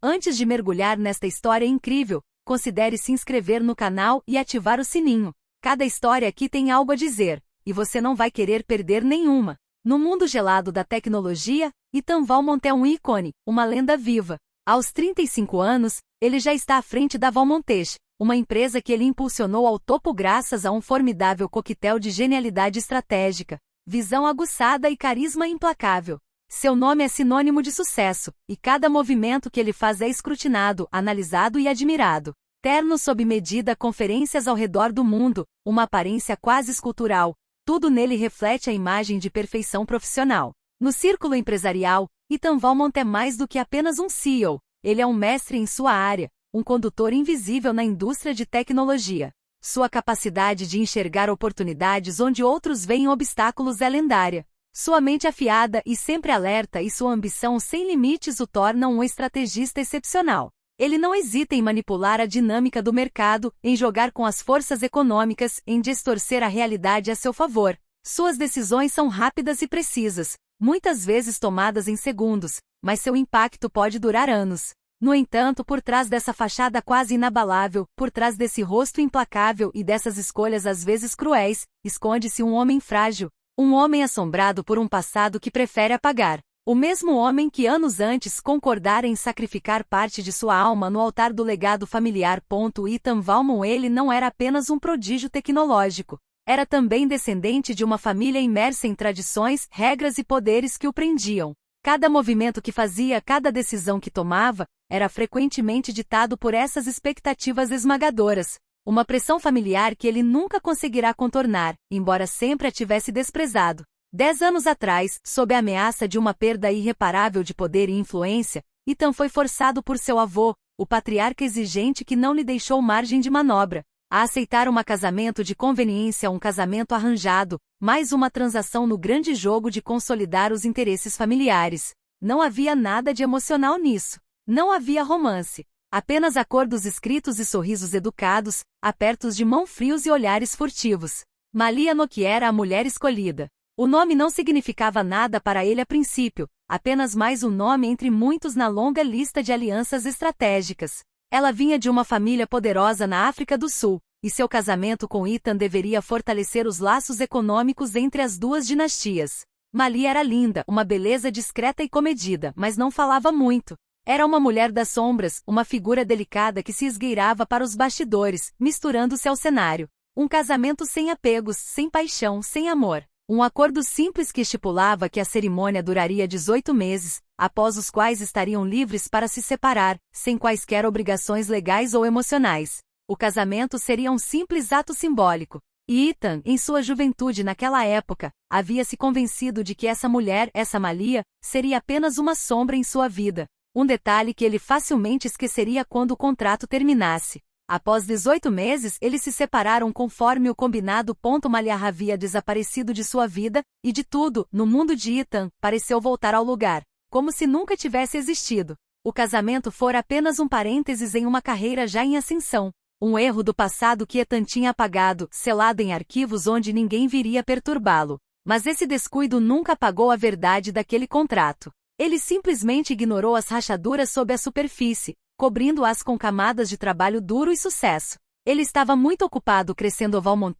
Antes de mergulhar nesta história incrível, considere se inscrever no canal e ativar o sininho. Cada história aqui tem algo a dizer, e você não vai querer perder nenhuma. No mundo gelado da tecnologia, Ethan Valmont é um ícone, uma lenda viva. Aos 35 anos, ele já está à frente da Valmont, uma empresa que ele impulsionou ao topo graças a um formidável coquetel de genialidade estratégica, visão aguçada e carisma implacável. Seu nome é sinônimo de sucesso, e cada movimento que ele faz é escrutinado, analisado e admirado. Terno sob medida, conferências ao redor do mundo, uma aparência quase escultural, tudo nele reflete a imagem de perfeição profissional. No círculo empresarial, Ethan Valmont é mais do que apenas um CEO, ele é um mestre em sua área, um condutor invisível na indústria de tecnologia. Sua capacidade de enxergar oportunidades onde outros veem obstáculos é lendária. Sua mente afiada e sempre alerta e sua ambição sem limites o tornam um estrategista excepcional. Ele não hesita em manipular a dinâmica do mercado, em jogar com as forças econômicas, em distorcer a realidade a seu favor. Suas decisões são rápidas e precisas, muitas vezes tomadas em segundos, mas seu impacto pode durar anos. No entanto, por trás dessa fachada quase inabalável, por trás desse rosto implacável e dessas escolhas às vezes cruéis, esconde-se um homem frágil. Um homem assombrado por um passado que prefere apagar. O mesmo homem que anos antes concordara em sacrificar parte de sua alma no altar do legado familiar. Ethan Valmont ele não era apenas um prodígio tecnológico. Era também descendente de uma família imersa em tradições, regras e poderes que o prendiam. Cada movimento que fazia, cada decisão que tomava, era frequentemente ditado por essas expectativas esmagadoras. Uma pressão familiar que ele nunca conseguirá contornar, embora sempre a tivesse desprezado. 10 anos atrás, sob a ameaça de uma perda irreparável de poder e influência, Ethan foi forçado por seu avô, o patriarca exigente que não lhe deixou margem de manobra, a aceitar um casamento de conveniência, um casamento arranjado, mais uma transação no grande jogo de consolidar os interesses familiares. Não havia nada de emocional nisso. Não havia romance. Apenas acordos escritos e sorrisos educados, apertos de mão frios e olhares furtivos. Malia Noki era a mulher escolhida. O nome não significava nada para ele a princípio, apenas mais um nome entre muitos na longa lista de alianças estratégicas. Ela vinha de uma família poderosa na África do Sul, e seu casamento com Ethan deveria fortalecer os laços econômicos entre as duas dinastias. Malia era linda, uma beleza discreta e comedida, mas não falava muito. Era uma mulher das sombras, uma figura delicada que se esgueirava para os bastidores, misturando-se ao cenário. Um casamento sem apegos, sem paixão, sem amor. Um acordo simples que estipulava que a cerimônia duraria 18 meses, após os quais estariam livres para se separar, sem quaisquer obrigações legais ou emocionais. O casamento seria um simples ato simbólico. E Ethan, em sua juventude naquela época, havia se convencido de que essa mulher, essa Malia, seria apenas uma sombra em sua vida. Um detalhe que ele facilmente esqueceria quando o contrato terminasse. Após 18 meses, eles se separaram conforme o combinado. Malia havia desaparecido de sua vida, e de tudo, no mundo de Ethan, pareceu voltar ao lugar, como se nunca tivesse existido. O casamento fora apenas um parênteses em uma carreira já em ascensão. Um erro do passado que Ethan tinha apagado, selado em arquivos onde ninguém viria perturbá-lo. Mas esse descuido nunca apagou a verdade daquele contrato. Ele simplesmente ignorou as rachaduras sob a superfície, cobrindo-as com camadas de trabalho duro e sucesso. Ele estava muito ocupado crescendo Valmont,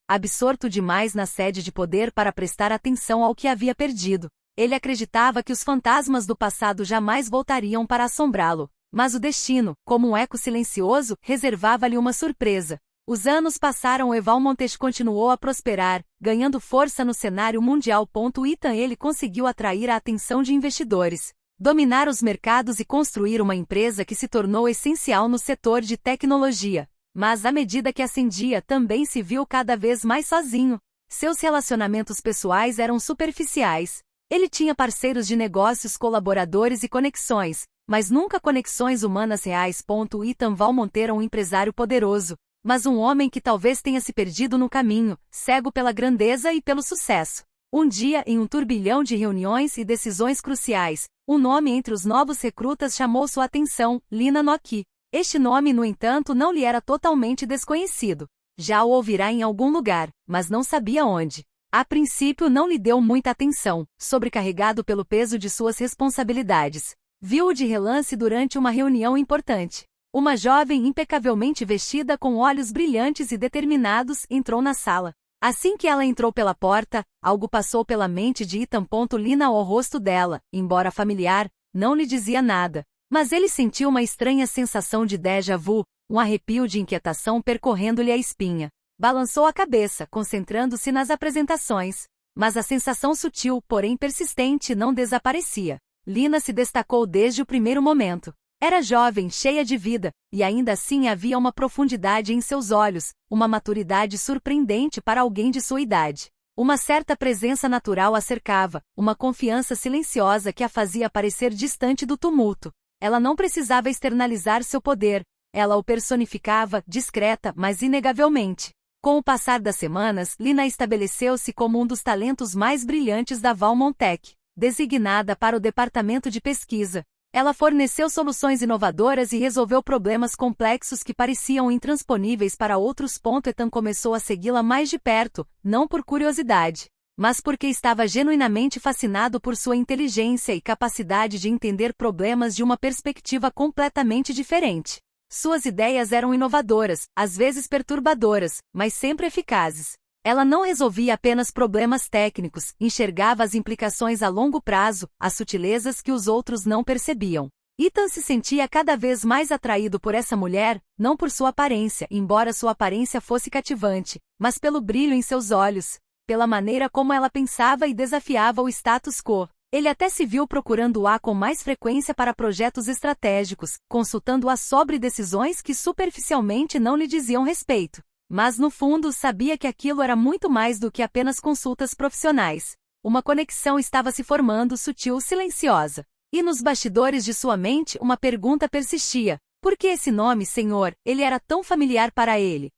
absorto demais na sede de poder para prestar atenção ao que havia perdido. Ele acreditava que os fantasmas do passado jamais voltariam para assombrá-lo, mas o destino, como um eco silencioso, reservava-lhe uma surpresa. Os anos passaram e Valmont continuou a prosperar, ganhando força no cenário mundial. Ethan ele conseguiu atrair a atenção de investidores, dominar os mercados e construir uma empresa que se tornou essencial no setor de tecnologia. Mas à medida que ascendia, também se viu cada vez mais sozinho. Seus relacionamentos pessoais eram superficiais. Ele tinha parceiros de negócios, colaboradores e conexões, mas nunca conexões humanas reais. Ethan Valmont era um empresário poderoso, mas um homem que talvez tenha se perdido no caminho, cego pela grandeza e pelo sucesso. Um dia, em um turbilhão de reuniões e decisões cruciais, um nome entre os novos recrutas chamou sua atenção: Lina Noki. Este nome, no entanto, não lhe era totalmente desconhecido. Já o ouvirá em algum lugar, mas não sabia onde. A princípio não lhe deu muita atenção, sobrecarregado pelo peso de suas responsabilidades. Viu-o de relance durante uma reunião importante. Uma jovem impecavelmente vestida com olhos brilhantes e determinados entrou na sala. Assim que ela entrou pela porta, algo passou pela mente de Ethan. Lina, o rosto dela, embora familiar, não lhe dizia nada. Mas ele sentiu uma estranha sensação de déjà vu, um arrepio de inquietação percorrendo-lhe a espinha. Balançou a cabeça, concentrando-se nas apresentações. Mas a sensação sutil, porém persistente, não desaparecia. Lina se destacou desde o primeiro momento. Era jovem, cheia de vida, e ainda assim havia uma profundidade em seus olhos, uma maturidade surpreendente para alguém de sua idade. Uma certa presença natural a cercava, uma confiança silenciosa que a fazia parecer distante do tumulto. Ela não precisava externalizar seu poder, ela o personificava, discreta, mas inegavelmente. Com o passar das semanas, Lina estabeleceu-se como um dos talentos mais brilhantes da Valmont Tech. Designada para o departamento de pesquisa, ela forneceu soluções inovadoras e resolveu problemas complexos que pareciam intransponíveis para outros. Ethan começou a segui-la mais de perto, não por curiosidade, mas porque estava genuinamente fascinado por sua inteligência e capacidade de entender problemas de uma perspectiva completamente diferente. Suas ideias eram inovadoras, às vezes perturbadoras, mas sempre eficazes. Ela não resolvia apenas problemas técnicos, enxergava as implicações a longo prazo, as sutilezas que os outros não percebiam. Ethan se sentia cada vez mais atraído por essa mulher, não por sua aparência, embora sua aparência fosse cativante, mas pelo brilho em seus olhos, pela maneira como ela pensava e desafiava o status quo. Ele até se viu procurando-a com mais frequência para projetos estratégicos, consultando-a sobre decisões que superficialmente não lhe diziam respeito. Mas no fundo sabia que aquilo era muito mais do que apenas consultas profissionais. Uma conexão estava se formando, sutil, silenciosa. E nos bastidores de sua mente uma pergunta persistia. Por que esse nome, Senhor? Ele era tão familiar para ele.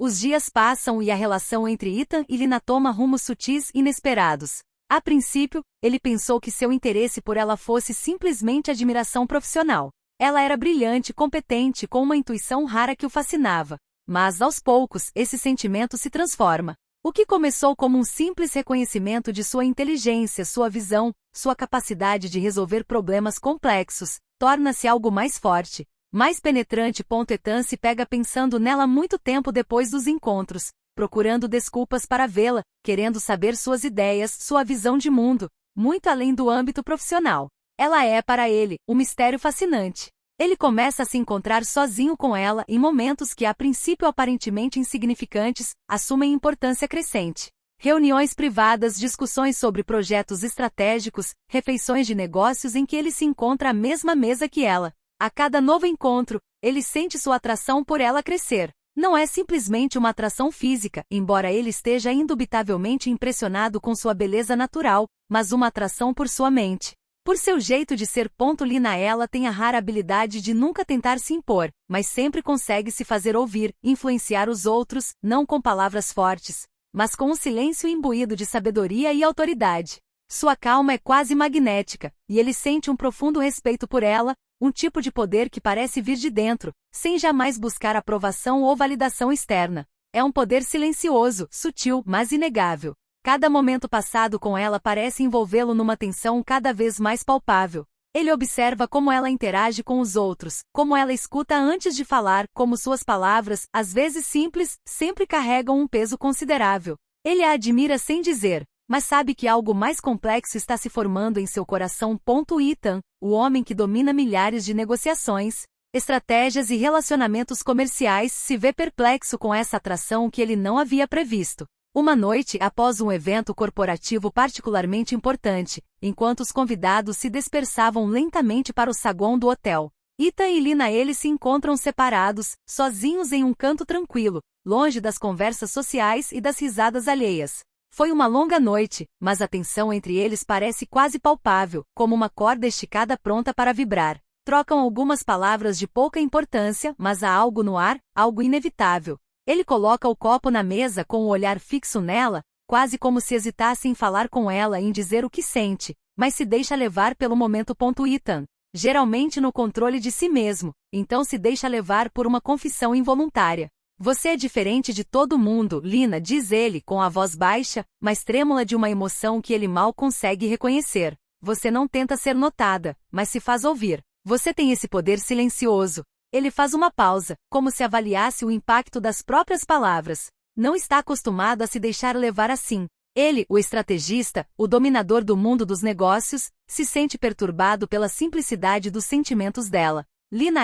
Os dias passam e a relação entre Ethan e Lina toma rumos sutis e inesperados. A princípio, ele pensou que seu interesse por ela fosse simplesmente admiração profissional. Ela era brilhante, competente, com uma intuição rara que o fascinava. Mas, aos poucos, esse sentimento se transforma. O que começou como um simples reconhecimento de sua inteligência, sua visão, sua capacidade de resolver problemas complexos, torna-se algo mais forte, mais penetrante. Ethan se pega pensando nela muito tempo depois dos encontros, procurando desculpas para vê-la, querendo saber suas ideias, sua visão de mundo, muito além do âmbito profissional. Ela é, para ele, um mistério fascinante. Ele começa a se encontrar sozinho com ela em momentos que, a princípio aparentemente insignificantes, assumem importância crescente. Reuniões privadas, discussões sobre projetos estratégicos, refeições de negócios em que ele se encontra à mesma mesa que ela. A cada novo encontro, ele sente sua atração por ela crescer. Não é simplesmente uma atração física, embora ele esteja indubitavelmente impressionado com sua beleza natural, mas uma atração por sua mente. Por seu jeito de ser. Lina ela tem a rara habilidade de nunca tentar se impor, mas sempre consegue se fazer ouvir, influenciar os outros, não com palavras fortes, mas com um silêncio imbuído de sabedoria e autoridade. Sua calma é quase magnética, e ele sente um profundo respeito por ela, um tipo de poder que parece vir de dentro, sem jamais buscar aprovação ou validação externa. É um poder silencioso, sutil, mas inegável. Cada momento passado com ela parece envolvê-lo numa tensão cada vez mais palpável. Ele observa como ela interage com os outros, como ela escuta antes de falar, como suas palavras, às vezes simples, sempre carregam um peso considerável. Ele a admira sem dizer, mas sabe que algo mais complexo está se formando em seu coração. Ethan, o homem que domina milhares de negociações, estratégias e relacionamentos comerciais, se vê perplexo com essa atração que ele não havia previsto. Uma noite após um evento corporativo particularmente importante, enquanto os convidados se dispersavam lentamente para o saguão do hotel, Ethan e Lina eles se encontram separados, sozinhos em um canto tranquilo, longe das conversas sociais e das risadas alheias. Foi uma longa noite, mas a tensão entre eles parece quase palpável, como uma corda esticada pronta para vibrar. Trocam algumas palavras de pouca importância, mas há algo no ar, algo inevitável. Ele coloca o copo na mesa com o olhar fixo nela, quase como se hesitasse em falar com ela e em dizer o que sente, mas se deixa levar pelo momento. Ethan, geralmente no controle de si mesmo, então se deixa levar por uma confissão involuntária. Você é diferente de todo mundo, Lina, diz ele com a voz baixa, mas trêmula de uma emoção que ele mal consegue reconhecer. Você não tenta ser notada, mas se faz ouvir. Você tem esse poder silencioso. Ele faz uma pausa, como se avaliasse o impacto das próprias palavras. Não está acostumado a se deixar levar assim. Ele, o estrategista, o dominador do mundo dos negócios, se sente perturbado pela simplicidade dos sentimentos dela.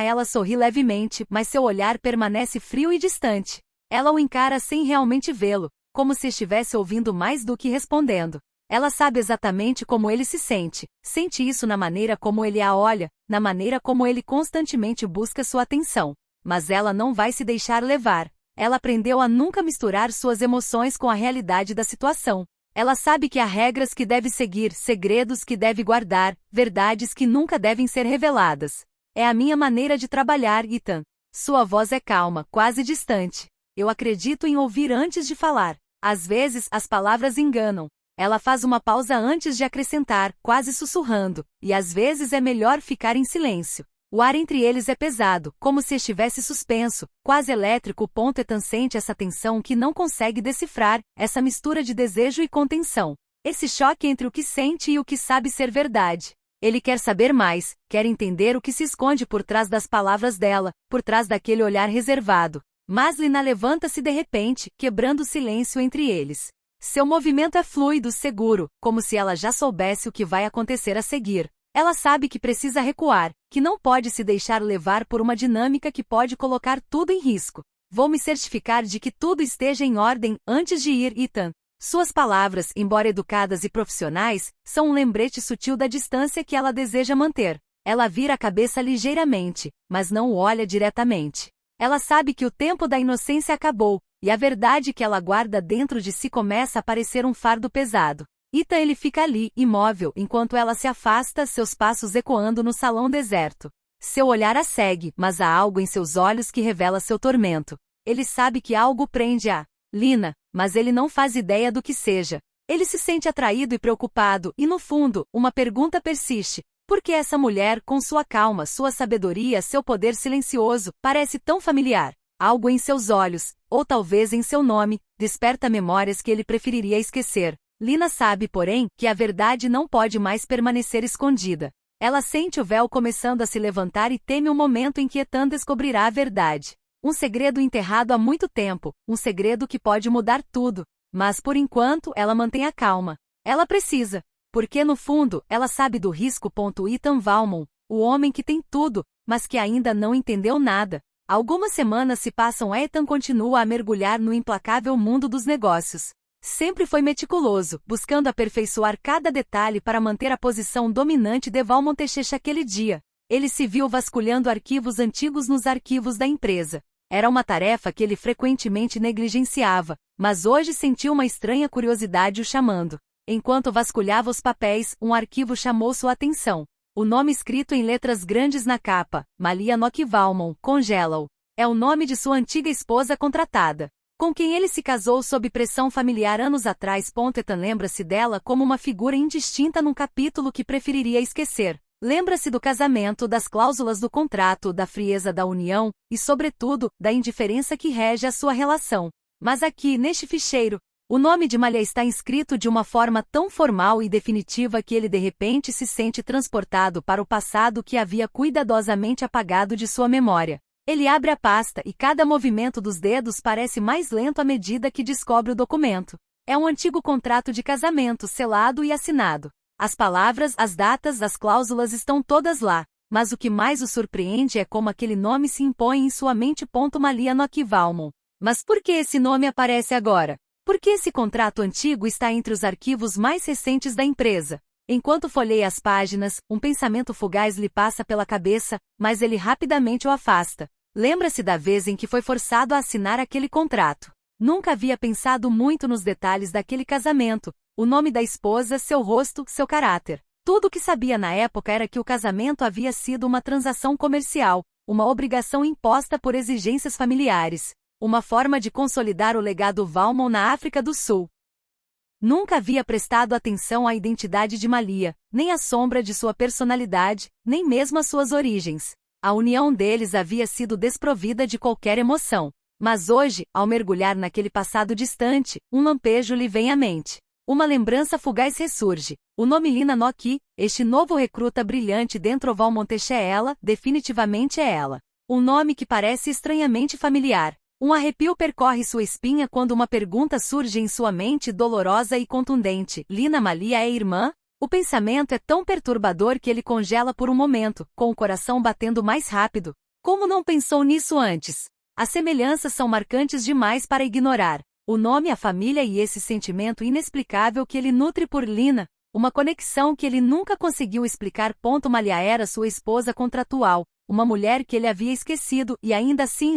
Ela sorri levemente, mas seu olhar permanece frio e distante. Ela o encara sem realmente vê-lo, como se estivesse ouvindo mais do que respondendo. Ela sabe exatamente como ele se sente, sente isso na maneira como ele a olha, na maneira como ele constantemente busca sua atenção. Mas ela não vai se deixar levar. Ela aprendeu a nunca misturar suas emoções com a realidade da situação. Ela sabe que há regras que deve seguir, segredos que deve guardar, verdades que nunca devem ser reveladas. É a minha maneira de trabalhar, Ethan. Sua voz é calma, quase distante. Eu acredito em ouvir antes de falar. Às vezes, as palavras enganam. Ela faz uma pausa antes de acrescentar, quase sussurrando, e às vezes é melhor ficar em silêncio. O ar entre eles é pesado, como se estivesse suspenso, quase elétrico. Ethan sente essa tensão que não consegue decifrar, essa mistura de desejo e contenção. Esse choque entre o que sente e o que sabe ser verdade. Ele quer saber mais, quer entender o que se esconde por trás das palavras dela, por trás daquele olhar reservado. Mas Lina levanta-se de repente, quebrando o silêncio entre eles. Seu movimento é fluido, seguro, como se ela já soubesse o que vai acontecer a seguir. Ela sabe que precisa recuar, que não pode se deixar levar por uma dinâmica que pode colocar tudo em risco. Vou me certificar de que tudo esteja em ordem antes de ir, Ethan. Suas palavras, embora educadas e profissionais, são um lembrete sutil da distância que ela deseja manter. Ela vira a cabeça ligeiramente, mas não o olha diretamente. Ela sabe que o tempo da inocência acabou, e a verdade que ela guarda dentro de si começa a parecer um fardo pesado. Ethan ele fica ali, imóvel, enquanto ela se afasta, seus passos ecoando no salão deserto. Seu olhar a segue, mas há algo em seus olhos que revela seu tormento. Ele sabe que algo prende a Lina, mas ele não faz ideia do que seja. Ele se sente atraído e preocupado, e no fundo, uma pergunta persiste. Por que essa mulher, com sua calma, sua sabedoria, seu poder silencioso, parece tão familiar? Algo em seus olhos, ou talvez em seu nome, desperta memórias que ele preferiria esquecer. Lina sabe, porém, que a verdade não pode mais permanecer escondida. Ela sente o véu começando a se levantar e teme o momento em que Ethan descobrirá a verdade. Um segredo enterrado há muito tempo, um segredo que pode mudar tudo. Mas por enquanto, ela mantém a calma. Ela precisa. Porque no fundo, ela sabe do risco. Ethan Valmont, o homem que tem tudo, mas que ainda não entendeu nada. Algumas semanas se passam. Ethan continua a mergulhar no implacável mundo dos negócios. Sempre foi meticuloso, buscando aperfeiçoar cada detalhe para manter a posição dominante de Valmont. Aquele dia, ele se viu vasculhando arquivos antigos nos arquivos da empresa. Era uma tarefa que ele frequentemente negligenciava, mas hoje sentiu uma estranha curiosidade o chamando. Enquanto vasculhava os papéis, um arquivo chamou sua atenção. O nome escrito em letras grandes na capa, Malia Nock Valmont, congela-o. É o nome de sua antiga esposa contratada, com quem ele se casou sob pressão familiar anos atrás. Ethan lembra-se dela como uma figura indistinta num capítulo que preferiria esquecer. Lembra-se do casamento, das cláusulas do contrato, da frieza da união, e sobretudo, da indiferença que rege a sua relação. Mas aqui, neste ficheiro, o nome de Malia está inscrito de uma forma tão formal e definitiva que ele de repente se sente transportado para o passado que havia cuidadosamente apagado de sua memória. Ele abre a pasta e cada movimento dos dedos parece mais lento à medida que descobre o documento. É um antigo contrato de casamento selado e assinado. As palavras, as datas, as cláusulas estão todas lá, mas o que mais o surpreende é como aquele nome se impõe em sua mente. Malia Nock Valmont. Mas por que esse nome aparece agora? Por que esse contrato antigo está entre os arquivos mais recentes da empresa? Enquanto folheia as páginas, um pensamento fugaz lhe passa pela cabeça, mas ele rapidamente o afasta. Lembra-se da vez em que foi forçado a assinar aquele contrato. Nunca havia pensado muito nos detalhes daquele casamento, o nome da esposa, seu rosto, seu caráter. Tudo o que sabia na época era que o casamento havia sido uma transação comercial, uma obrigação imposta por exigências familiares. Uma forma de consolidar o legado Valmont na África do Sul. Nunca havia prestado atenção à identidade de Malia, nem à sombra de sua personalidade, nem mesmo às suas origens. A união deles havia sido desprovida de qualquer emoção. Mas hoje, ao mergulhar naquele passado distante, um lampejo lhe vem à mente. Uma lembrança fugaz ressurge. O nome Lina Noki, este novo recruta brilhante dentro Valmonteche é ela, definitivamente é ela. Um nome que parece estranhamente familiar. Um arrepio percorre sua espinha quando uma pergunta surge em sua mente dolorosa e contundente. Lina Malia é irmã? O pensamento é tão perturbador que ele congela por um momento, com o coração batendo mais rápido. Como não pensou nisso antes? As semelhanças são marcantes demais para ignorar. O nome, a família e esse sentimento inexplicável que ele nutre por Lina, uma conexão que ele nunca conseguiu explicar. Malia era sua esposa contratual, uma mulher que ele havia esquecido e ainda assim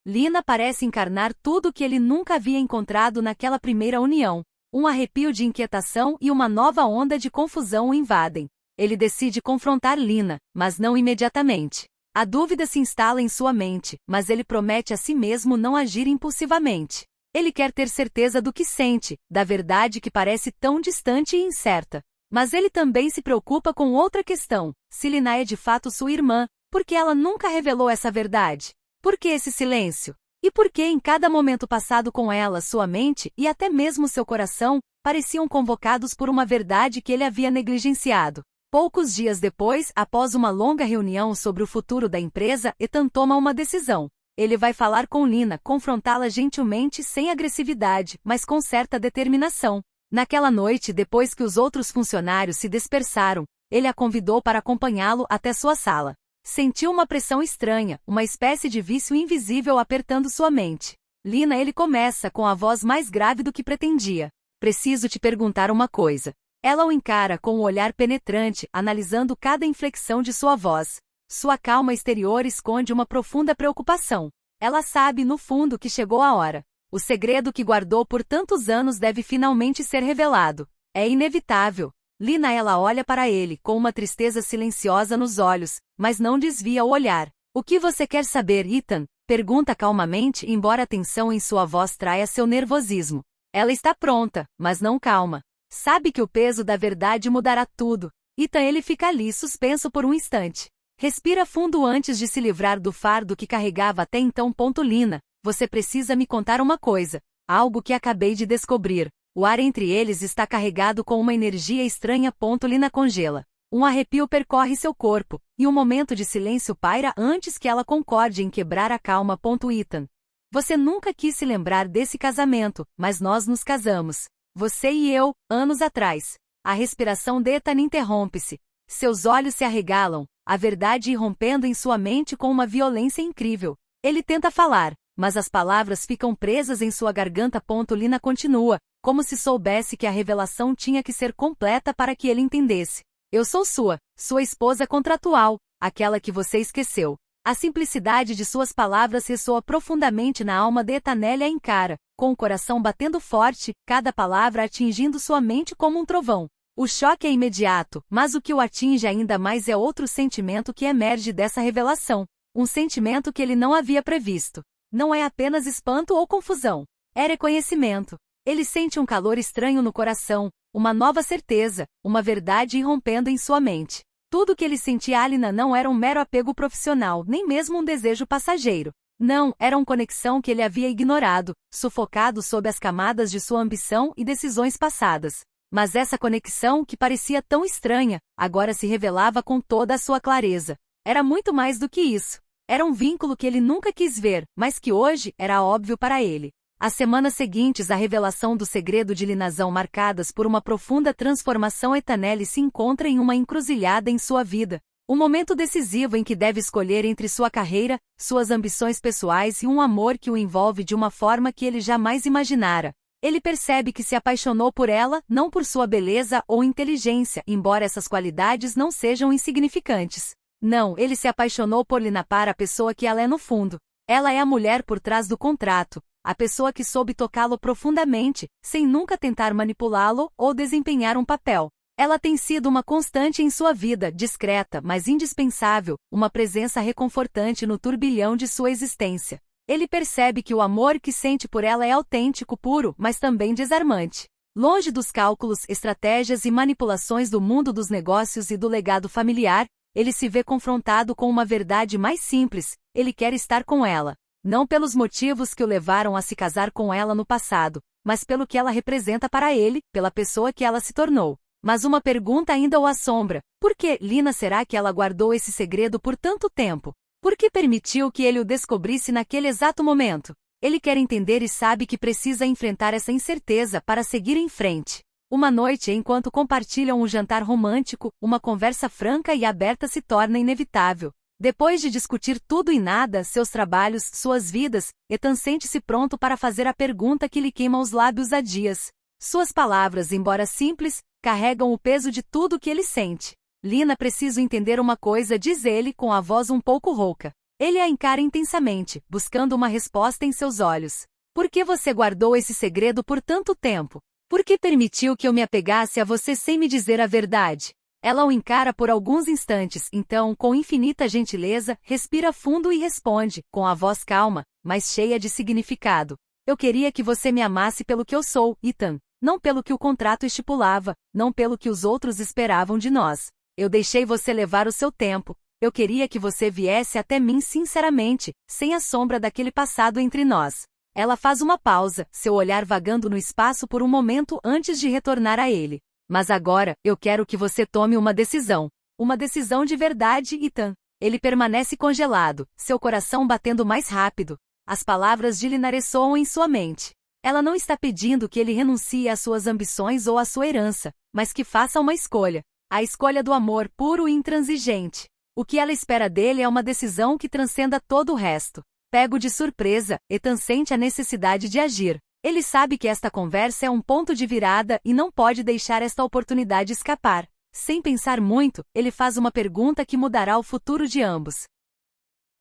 Lina parece encarnar tudo o que ele nunca havia encontrado naquela primeira união. Um arrepio de inquietação e uma nova onda de confusão o invadem. Ele decide confrontar Lina, mas não imediatamente. A dúvida se instala em sua mente, mas ele promete a si mesmo não agir impulsivamente. Ele quer ter certeza do que sente, da verdade que parece tão distante e incerta. Mas ele também se preocupa com outra questão: se Lina é de fato sua irmã, por que ela nunca revelou essa verdade? Por que esse silêncio? E por que em cada momento passado com ela, sua mente e até mesmo seu coração pareciam convocados por uma verdade que ele havia negligenciado? Poucos dias depois, após uma longa reunião sobre o futuro da empresa, Ethan toma uma decisão. Ele vai falar com Lina, confrontá-la gentilmente, sem agressividade, mas com certa determinação. Naquela noite, depois que os outros funcionários se dispersaram, ele a convidou para acompanhá-lo até sua sala. Sentiu uma pressão estranha, uma espécie de vício invisível apertando sua mente. Lina, ele começa com a voz mais grave do que pretendia. Preciso te perguntar uma coisa. Ela o encara com um olhar penetrante, analisando cada inflexão de sua voz. Sua calma exterior esconde uma profunda preocupação. Ela sabe, no fundo, que chegou a hora. O segredo que guardou por tantos anos deve finalmente ser revelado. É inevitável. Lina, ela olha para ele, com uma tristeza silenciosa nos olhos, mas não desvia o olhar. O que você quer saber, Ethan? Pergunta calmamente, embora a tensão em sua voz traia seu nervosismo. Ela está pronta, mas não calma. Sabe que o peso da verdade mudará tudo. Ethan, ele fica ali suspenso por um instante. Respira fundo antes de se livrar do fardo que carregava até então. Lina, você precisa me contar uma coisa. Algo que acabei de descobrir. O ar entre eles está carregado com uma energia estranha. Lina congela. Um arrepio percorre seu corpo, e um momento de silêncio paira antes que ela concorde em quebrar a calma. Ethan. Você nunca quis se lembrar desse casamento, mas nós nos casamos. Você e eu, anos atrás. A respiração de Ethan interrompe-se. Seus olhos se arregalam, a verdade irrompendo em sua mente com uma violência incrível. Ele tenta falar, mas as palavras ficam presas em sua garganta. Lina continua, como se soubesse que a revelação tinha que ser completa para que ele entendesse. Eu sou sua esposa contratual, aquela que você esqueceu. A simplicidade de suas palavras ressoa profundamente na alma de Ethan. Ela a encara, com o coração batendo forte, cada palavra atingindo sua mente como um trovão. O choque é imediato, mas o que o atinge ainda mais é outro sentimento que emerge dessa revelação. Um sentimento que ele não havia previsto. Não é apenas espanto ou confusão. É reconhecimento. Ele sente um calor estranho no coração, uma nova certeza, uma verdade irrompendo em sua mente. Tudo que ele sentia Lina não era um mero apego profissional, nem mesmo um desejo passageiro. Não, era uma conexão que ele havia ignorado, sufocado sob as camadas de sua ambição e decisões passadas. Mas essa conexão, que parecia tão estranha, agora se revelava com toda a sua clareza. Era muito mais do que isso. Era um vínculo que ele nunca quis ver, mas que hoje era óbvio para ele. As semanas seguintes à revelação do segredo de Lina são marcadas por uma profunda transformação. Ethan se encontra em uma encruzilhada em sua vida. Um momento decisivo em que deve escolher entre sua carreira, suas ambições pessoais e um amor que o envolve de uma forma que ele jamais imaginara. Ele percebe que se apaixonou por ela, não por sua beleza ou inteligência, embora essas qualidades não sejam insignificantes. Não, ele se apaixonou por Lina para a pessoa que ela é no fundo. Ela é a mulher por trás do contrato, a pessoa que soube tocá-lo profundamente, sem nunca tentar manipulá-lo ou desempenhar um papel. Ela tem sido uma constante em sua vida, discreta, mas indispensável, uma presença reconfortante no turbilhão de sua existência. Ele percebe que o amor que sente por ela é autêntico, puro, mas também desarmante. Longe dos cálculos, estratégias e manipulações do mundo dos negócios e do legado familiar, ele se vê confrontado com uma verdade mais simples: ele quer estar com ela. Não pelos motivos que o levaram a se casar com ela no passado, mas pelo que ela representa para ele, pela pessoa que ela se tornou. Mas uma pergunta ainda o assombra. Por que, Lina, será que ela guardou esse segredo por tanto tempo? Por que permitiu que ele o descobrisse naquele exato momento? Ele quer entender e sabe que precisa enfrentar essa incerteza para seguir em frente. Uma noite, enquanto compartilham um jantar romântico, uma conversa franca e aberta se torna inevitável. Depois de discutir tudo e nada, seus trabalhos, suas vidas, Ethan sente-se pronto para fazer a pergunta que lhe queima os lábios há dias. Suas palavras, embora simples, carregam o peso de tudo o que ele sente. Lina, preciso entender uma coisa, diz ele com a voz um pouco rouca. Ele a encara intensamente, buscando uma resposta em seus olhos. Por que você guardou esse segredo por tanto tempo? Por que permitiu que eu me apegasse a você sem me dizer a verdade? Ela o encara por alguns instantes, então, com infinita gentileza, respira fundo e responde, com a voz calma, mas cheia de significado. Eu queria que você me amasse pelo que eu sou, Ethan. Não pelo que o contrato estipulava, não pelo que os outros esperavam de nós. Eu deixei você levar o seu tempo. Eu queria que você viesse até mim sinceramente, sem a sombra daquele passado entre nós. Ela faz uma pausa, seu olhar vagando no espaço por um momento antes de retornar a ele. Mas agora, eu quero que você tome uma decisão. Uma decisão de verdade, Ethan. Ele permanece congelado, seu coração batendo mais rápido. As palavras de Lina ressoam em sua mente. Ela não está pedindo que ele renuncie às suas ambições ou à sua herança, mas que faça uma escolha. A escolha do amor puro e intransigente. O que ela espera dele é uma decisão que transcenda todo o resto. Pego de surpresa, Ethan sente a necessidade de agir. Ele sabe que esta conversa é um ponto de virada e não pode deixar esta oportunidade escapar. Sem pensar muito, ele faz uma pergunta que mudará o futuro de ambos.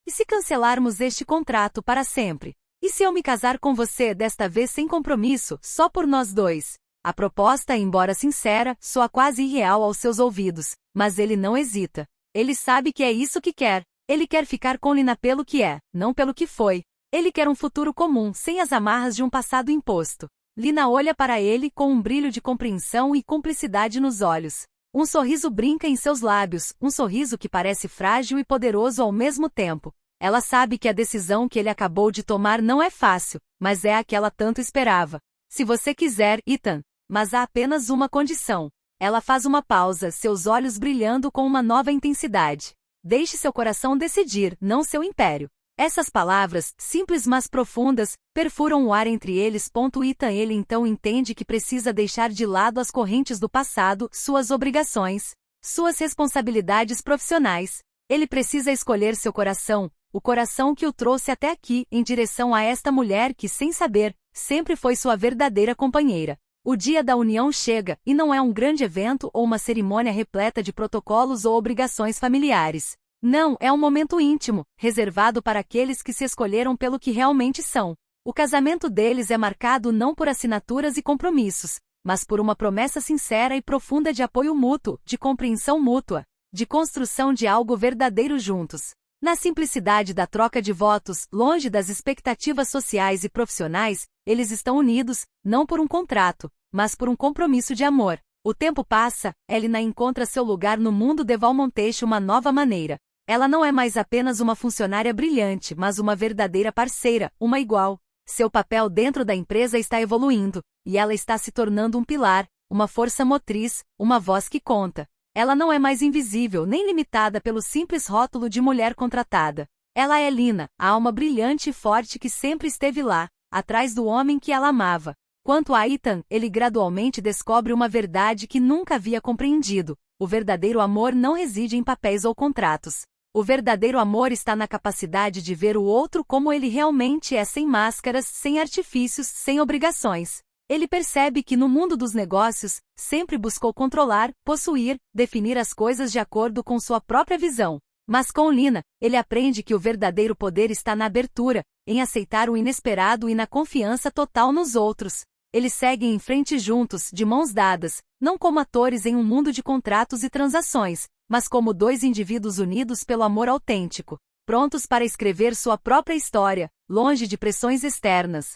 E se cancelarmos este contrato para sempre? E se eu me casar com você desta vez sem compromisso, só por nós dois? A proposta, embora sincera, soa quase irreal aos seus ouvidos, mas ele não hesita. Ele sabe que é isso que quer. Ele quer ficar com Lina pelo que é, não pelo que foi. Ele quer um futuro comum, sem as amarras de um passado imposto. Lina olha para ele com um brilho de compreensão e cumplicidade nos olhos. Um sorriso brinca em seus lábios, um sorriso que parece frágil e poderoso ao mesmo tempo. Ela sabe que a decisão que ele acabou de tomar não é fácil, mas é a que ela tanto esperava. Se você quiser, Ethan. Mas há apenas uma condição. Ela faz uma pausa, seus olhos brilhando com uma nova intensidade. Deixe seu coração decidir, não seu império. Essas palavras, simples mas profundas, perfuram o ar entre eles. Ethan, ele então entende que precisa deixar de lado as correntes do passado, suas obrigações, suas responsabilidades profissionais. Ele precisa escolher seu coração, o coração que o trouxe até aqui, em direção a esta mulher que, sem saber, sempre foi sua verdadeira companheira. O dia da união chega, e não é um grande evento ou uma cerimônia repleta de protocolos ou obrigações familiares. Não, é um momento íntimo, reservado para aqueles que se escolheram pelo que realmente são. O casamento deles é marcado não por assinaturas e compromissos, mas por uma promessa sincera e profunda de apoio mútuo, de compreensão mútua, de construção de algo verdadeiro juntos. Na simplicidade da troca de votos, longe das expectativas sociais e profissionais, eles estão unidos, não por um contrato, mas por um compromisso de amor. O tempo passa, Elina encontra seu lugar no mundo de Valmonte uma nova maneira. Ela não é mais apenas uma funcionária brilhante, mas uma verdadeira parceira, uma igual. Seu papel dentro da empresa está evoluindo, e ela está se tornando um pilar, uma força motriz, uma voz que conta. Ela não é mais invisível nem limitada pelo simples rótulo de mulher contratada. Ela é Lina, a alma brilhante e forte que sempre esteve lá, atrás do homem que ela amava. Quanto a Ethan, ele gradualmente descobre uma verdade que nunca havia compreendido. O verdadeiro amor não reside em papéis ou contratos. O verdadeiro amor está na capacidade de ver o outro como ele realmente é, sem máscaras, sem artifícios, sem obrigações. Ele percebe que no mundo dos negócios, sempre buscou controlar, possuir, definir as coisas de acordo com sua própria visão. Mas com Lina, ele aprende que o verdadeiro poder está na abertura, em aceitar o inesperado e na confiança total nos outros. Eles seguem em frente juntos, de mãos dadas, não como atores em um mundo de contratos e transações, mas como dois indivíduos unidos pelo amor autêntico, prontos para escrever sua própria história, longe de pressões externas.